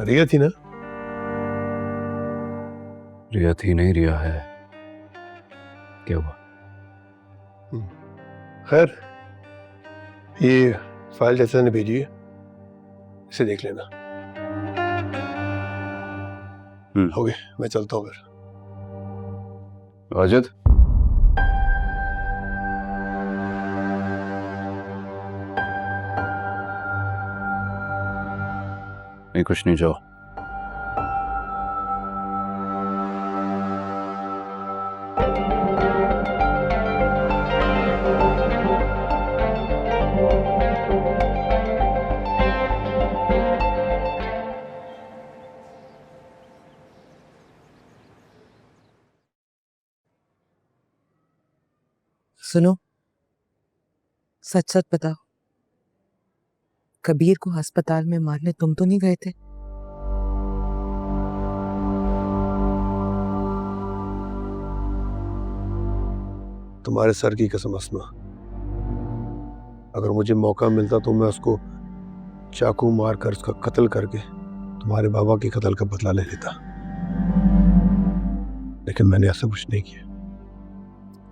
रिया थी ना? रिया थी नहीं, रिया है। क्या हुआ? खैर, ये फाइल चाचा ने भेजी है, इसे देख लेना। हो गए, मैं चलता हूँ फिर। वाजिद, नहीं कुछ नहीं, जाओ। सुनो, सच सच बताओ, कबीर को अस्पताल में मारने तुम तो नहीं गए थे? तुम्हारे सर की कसम अस्मा, अगर मुझे मौका मिलता तो मैं उसको चाकू मार कर उसका कत्ल करके तुम्हारे बाबा के कत्ल का बदला ले लेता, लेकिन मैंने ऐसा कुछ नहीं किया।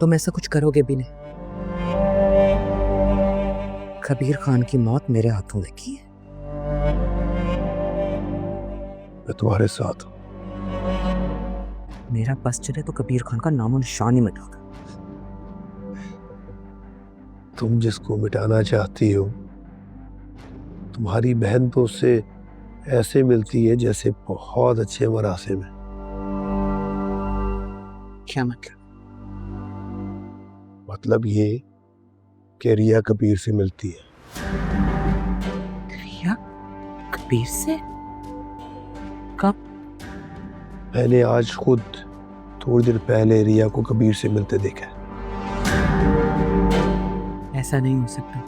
तुम ऐसा कुछ करोगे भी नहीं। कबीर खान की मौत मेरे हाथों लिखी है। मैं तुम्हारे साथ हूं। मेरा बस चले तो कबीर खान का नामो निशान ही मिटा दो। तुम जिसको मिटाना चाहती हो, तुम्हारी बहन तो उससे ऐसे मिलती है जैसे बहुत अच्छे मरासे में। क्या मतलब? मतलब ये कि रिया कबीर से मिलती है। रिया कबीर से? कब? मैंने आज खुद थोड़ी देर पहले रिया को कबीर से मिलते देखा है। ऐसा नहीं हो सकता।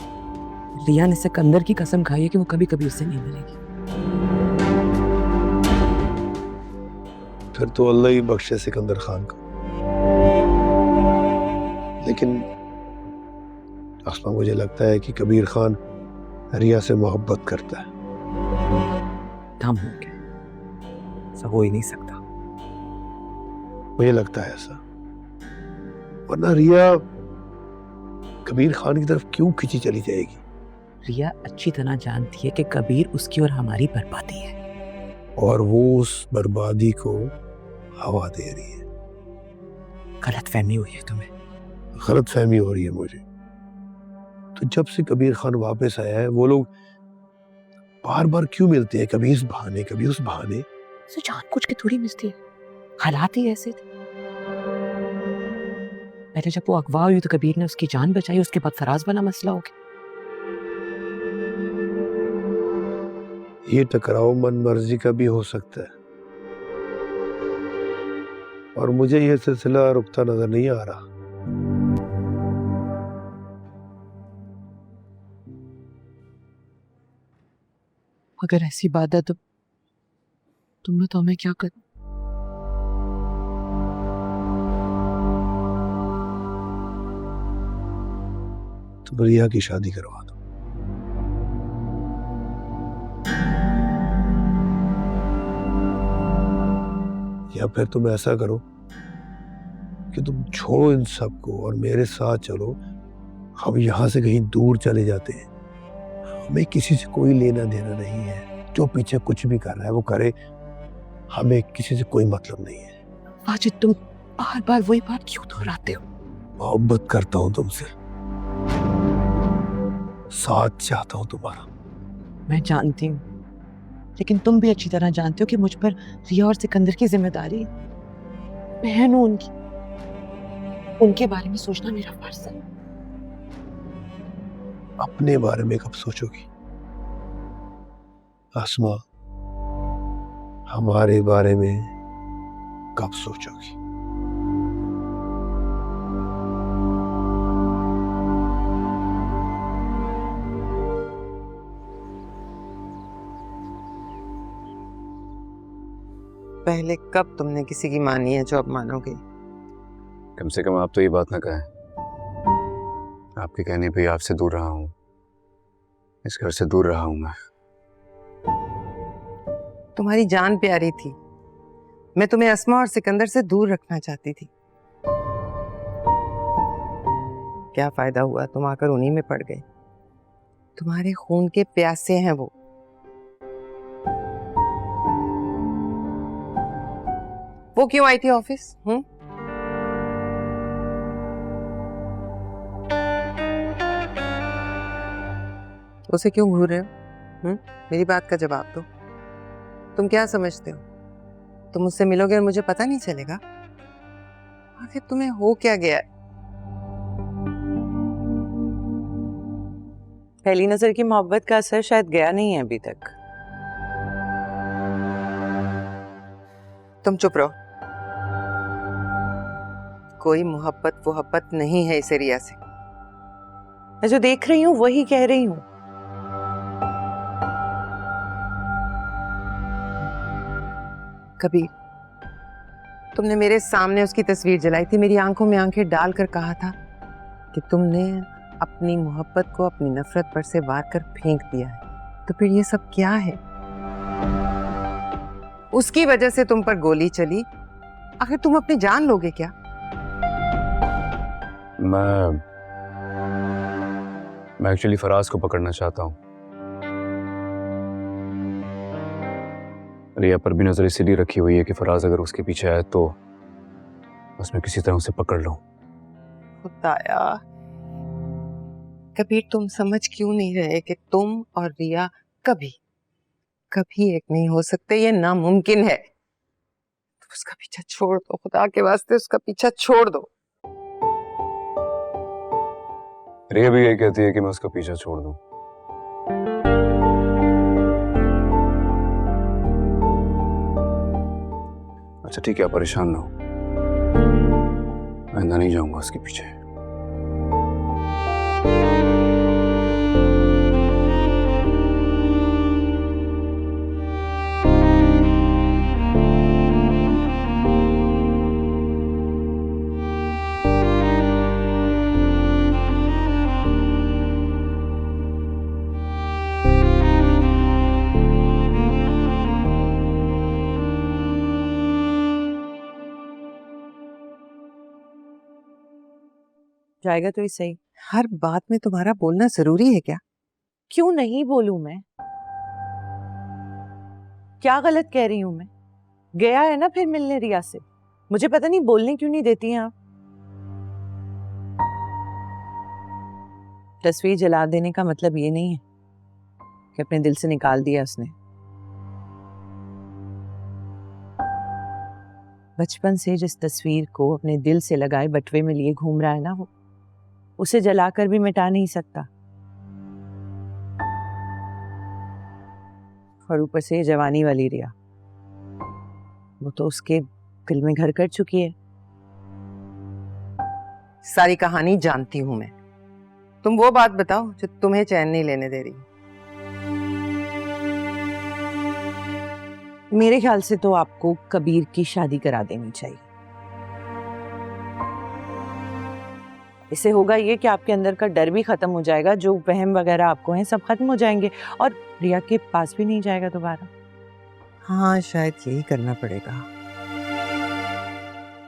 रिया ने सिकंदर की कसम खाई है कि वो कभी कबीर से नहीं मिलेगी। फिर तो अल्लाह ही बख्शे सिकंदर खान को। लेकिन अस्मा, मुझे लगता है कि कबीर खान रिया से मोहब्बत करता है। थम हो गया, ऐसा हो ही नहीं सकता। मुझे लगता है ऐसा, वरना रिया कबीर खान की तरफ क्यों खिंची चली जाएगी? रिया अच्छी तरह जानती है कि कबीर उसकी और हमारी बर्बादी है, और वो उस बर्बादी को हवा दे रही है। गलत फहमी हुई है तुम्हें। गलत फहमी हो रही है मुझे। तो जब से कबीर खान वापस आया है, वो लोग बार बार क्यों मिलते हैं? कभी इस बहाने, कभी उस बहाने। तो जानबूझ के थोड़ी मिलती है, हालात ही ऐसे थे। पहले जब वो अगवा हुई तो कबीर ने उसकी जान बचाई, उसके बाद फराज बना मसला हो गया। ये टकराव मन मर्जी का भी हो सकता है, और मुझे ये सिलसिला रुकता नजर नहीं आ रहा। अगर ऐसी बात है तो तुम्हें तो हमें क्या कर। तुम रिया की शादी करवा दो। या फिर तुम ऐसा करो कि तुम छोड़ो इन सबको और मेरे साथ चलो। हम यहां से कहीं दूर चले जाते हैं। हमें किसी से कोई लेना देना नहीं है। जो पीछे कुछ भी कर रहा है वो करे, हमें किसी से कोई मतलब नहीं है। वाजिद, तुम बार बार वही बात क्यों दोहराते हो? मोहब्बत करता हूं तुमसे, साथ चाहता हूं तुम्हारा। मैं जानती हूँ, लेकिन तुम भी अच्छी तरह जानते हो कि मुझ पर रिया और सिकंदर की जिम्मेदारी है। बहन हूं उनकी, उनके बारे में सोचना मेरा फर्ज है। अपने बारे में कब सोचोगी आसमा? हमारे बारे में कब सोचोगी? पहले कब तुमने किसी की मानी है जो अब मानोगे? कम से कम आप तो ये बात ना कहें। आपके कहने पे आपसे दूर रहा हूं, इस घर से दूर रहा हूं मैं। तुम्हारी जान प्यारी थी। मैं तुम्हें अस्मा और सिकंदर से दूर रखना चाहती थी। क्या फायदा हुआ, तुम आकर उन्हीं में पड़ गए। तुम्हारे खून के प्यासे हैं वो। वो क्यों आई थी ऑफिस? उसे क्यों घूर रहे हो? मेरी बात का जवाब दो। तुम क्या समझते हो, तुम मुझसे मिलोगे और मुझे पता नहीं चलेगा? आखिर तुम्हें हो क्या गया? पहली नजर की मोहब्बत का असर शायद गया नहीं है अभी तक। तुम चुप रहो। कोई मोहब्बत नहीं है इसे रिया से। मैं जो देख रही हूँ वही कह रही हूँ। कबीर, तुमने मेरे सामने उसकी तस्वीर जलाई थी, मेरी आंखों में आंखें डालकर कहा था कि तुमने अपनी मोहब्बत को अपनी नफरत पर से वार कर फेंक दिया है। तो फिर ये सब क्या है? उसकी वजह से तुम पर गोली चली। आखिर तुम अपनी जान लोगे क्या? मैं एक्चुअली फराज को पकड़ना चाहता हूँ। रिया पर भी नजर इसीलिए रखी हुई है कि फराज अगर उसके पीछे आए तो बस मैं किसी तरह उसे पकड़ लूं। खुदाया, कबीर तुम समझ क्यों नहीं रहे कि तुम और रिया कभी एक नहीं हो सकते? ये नामुमकिन है। तो उसका पीछा छोड़ दो, खुदा के वास्ते उसका पीछा छोड़ दो। रिया भी यही कहती है कि मैं उसका पीछा छोड़ दूं। अच्छा ठीक है, आप परेशान ना हो, आइंदा नहीं जाऊंगा उसके पीछे। जाएगा तो ही सही। हर बात में तुम्हारा बोलना जरूरी है क्या? क्यों नहीं बोलूं मैं? क्या गलत कह रही हूं मैं? गया है ना फिर मिलने रिया से। मुझे पता नहीं बोलने क्यों नहीं देती हैं आप। तस्वीर जला देने का मतलब ये नहीं है कि अपने दिल से निकाल दिया उसने। बचपन से जिस तस्वीर को अपने दिल से लगाए बटवे में लिए घूम रहा है ना, वो उसे जलाकर भी मिटा नहीं सकता। और ऊपर से ये जवानी वाली रिया, वो तो उसके दिल में घर कर चुकी है। सारी कहानी जानती हूं मैं। तुम वो बात बताओ जो तुम्हें चैन नहीं लेने दे रही। मेरे ख्याल से तो आपको कबीर की शादी करा देनी चाहिए। इससे होगा ये कि आपके अंदर का डर भी खत्म हो जाएगा, जो वहम वगैरह आपको हैं सब खत्म हो जाएंगे, और रिया के पास भी नहीं जाएगा दोबारा। हाँ, शायद यही करना पड़ेगा।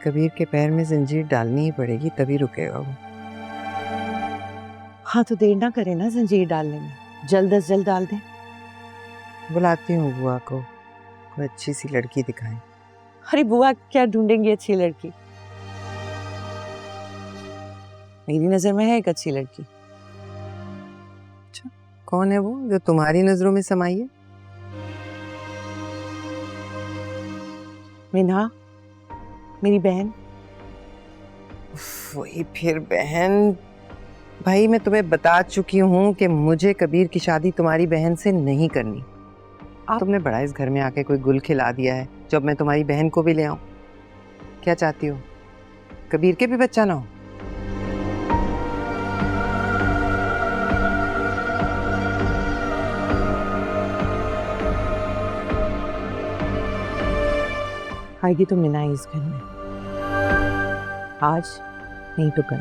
कबीर के पैर में जंजीर डालनी ही पड़ेगी, तभी रुकेगा वो। हाँ तो देर ना करें ना जंजीर डालने में, जल्द अज जल्द डाल दें। बुलाती हूँ बुआ को, कोई अच्छी सी लड़की दिखाएं। अरे बुआ क्या ढूंढेंगी अच्छी लड़की? मेरी नजर में है एक अच्छी लड़की। अच्छा, कौन है वो जो तुम्हारी नजरों में समाई है? मिन्हा, मेरी बहन। वही फिर बहन। भाई मैं तुम्हें बता चुकी हूँ कि मुझे कबीर की शादी तुम्हारी बहन से नहीं करनी। तुमने बड़ा इस घर में आके कोई गुल खिला दिया है, जब मैं तुम्हारी बहन को भी ले आऊं। क्या चाहती हो, कबीर के भी बच्चा ना हो? आएगी तो मिना इस घर में, आज नहीं तो कल।